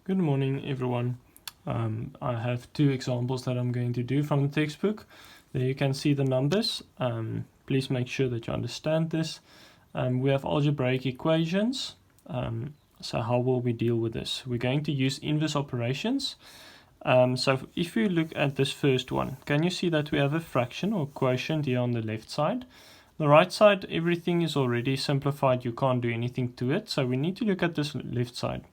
Good morning, everyone. I have two examples that I'm going to do from the textbook. There you can see the numbers. Please make sure that you understand this. We have algebraic equations. So how will we deal with this? We're going to use inverse operations. So if you look at this first one, can you see that we have a fraction or quotient here on the left side? The right side, everything is already simplified. You can't do anything to it. So we need to look at this left side.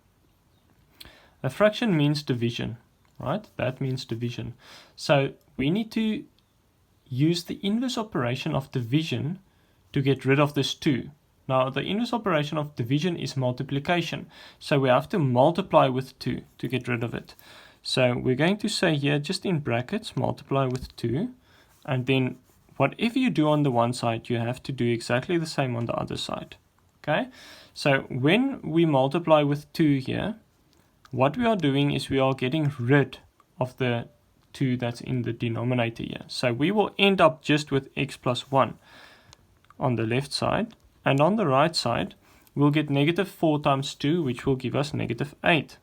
A fraction means division, right? That means division. So we need to use the inverse operation of division to get rid of this 2. Now, the inverse operation of division is multiplication. So we have to multiply with 2 to get rid of it. So we're going to say here, just in brackets, multiply with 2. And then whatever you do on the one side, you have to do exactly the same on the other side. Okay? So when we multiply with 2 here, what we are doing is we are getting rid of the 2 that's in the denominator here. So we will end up just with x plus 1 on the left side. And on the right side, we'll get negative 4 times 2, which will give us negative 8.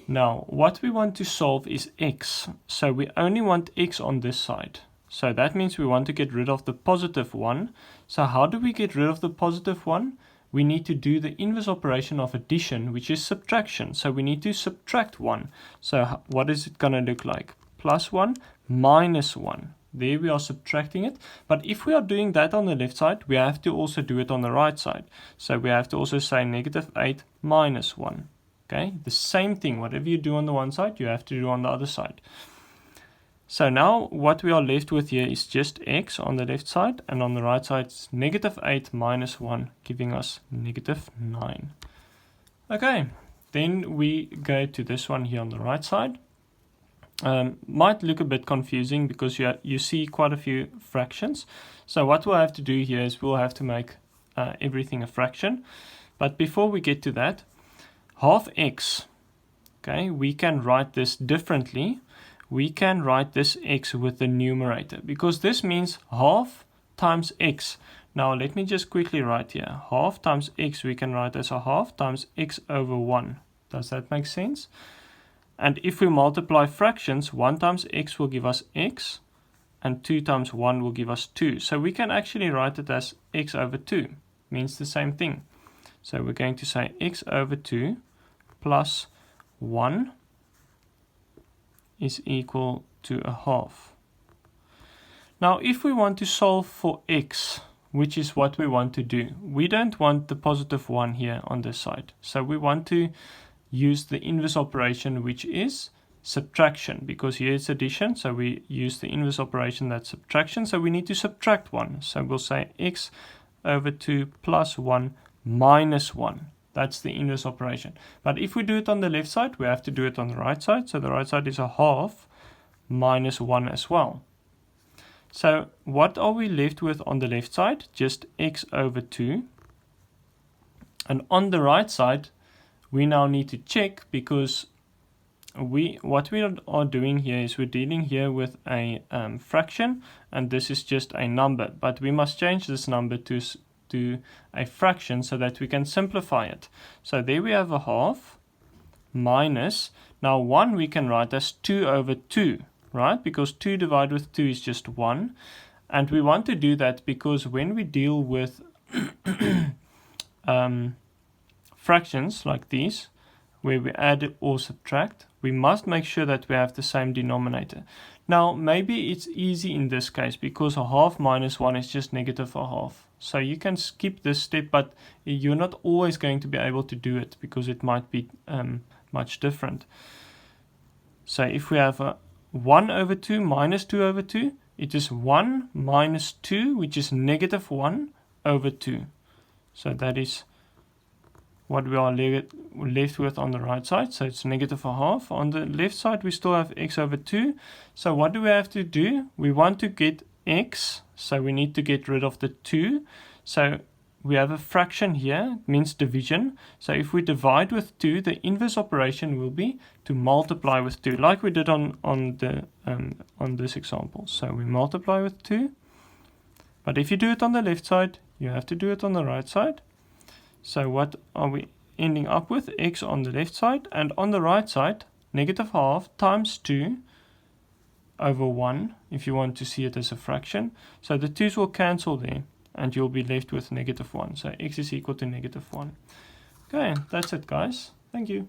Now, what we want to solve is x. So we only want x on this side. So that means we want to get rid of the positive 1. So how do we get rid of the positive 1? We need to do the inverse operation of addition, which is subtraction. So we need to subtract 1. So what is it going to look like? Plus 1 minus 1. There we are subtracting it. But if we are doing that on the left side, we have to also do it on the right side. So we have to also say negative 8 minus 1. Okay, the same thing. Whatever you do on the one side, you have to do on the other side. So now what we are left with here is just x on the left side, and on the right side it's negative 8 minus 1, giving us negative 9. Okay, then we go to this one here on the right side. Might look a bit confusing because you see quite a few fractions. So what we'll have to do here is we'll have to make everything a fraction. But before we get to that, half x, okay, we can write this differently. We can write this x with the numerator because this means half times x. Now let me just quickly write here. Half times x we can write as a half times x over 1. Does that make sense? And if we multiply fractions, 1 times x will give us x and 2 times 1 will give us 2. So we can actually write it as x over 2. Means the same thing. So we're going to say x over 2 plus 1 is equal to a half. Now, if we want to solve for x, which is what we want to do, we don't want the positive 1 here on this side. So we want to use the inverse operation, which is subtraction, because here it's addition. So we use the inverse operation, that's subtraction. So we need to subtract 1. So we'll say x over 2 plus 1 minus 1. That's the inverse operation. But if we do it on the left side, we have to do it on the right side. So the right side is a half minus 1 as well. So what are we left with on the left side? Just x over 2. And on the right side, we now need to check because what we are doing here is we're dealing here with a fraction, and this is just a number. But we must change this number to a fraction so that we can simplify it. So there we have a half minus, now 1 we can write as 2 over 2, right? Because 2 divided with 2 is just 1. And we want to do that because when we deal with fractions like these, where we add or subtract, we must make sure that we have the same denominator. Now, maybe it's easy in this case because a half minus 1 is just negative a half. So you can skip this step, but you're not always going to be able to do it because it might be much different. So if we have a 1 over 2 minus 2 over 2, it is 1 minus 2, which is negative 1 over 2. So that is what we are left with on the right side. So it's negative a half. On the left side, we still have x over 2. So what do we have to do? We want to get x, so we need to get rid of the 2. So we have a fraction here, it means division. So if we divide with 2, the inverse operation will be to multiply with 2, like we did on this example. So we multiply with 2. But if you do it on the left side, you have to do it on the right side. So what are we ending up with x on the left side, and on the right side, negative half times 2 over 1, if you want to see it as a fraction. So the 2's will cancel there, and you'll be left with negative 1. So x is equal to negative 1. Okay, that's it, guys. Thank you.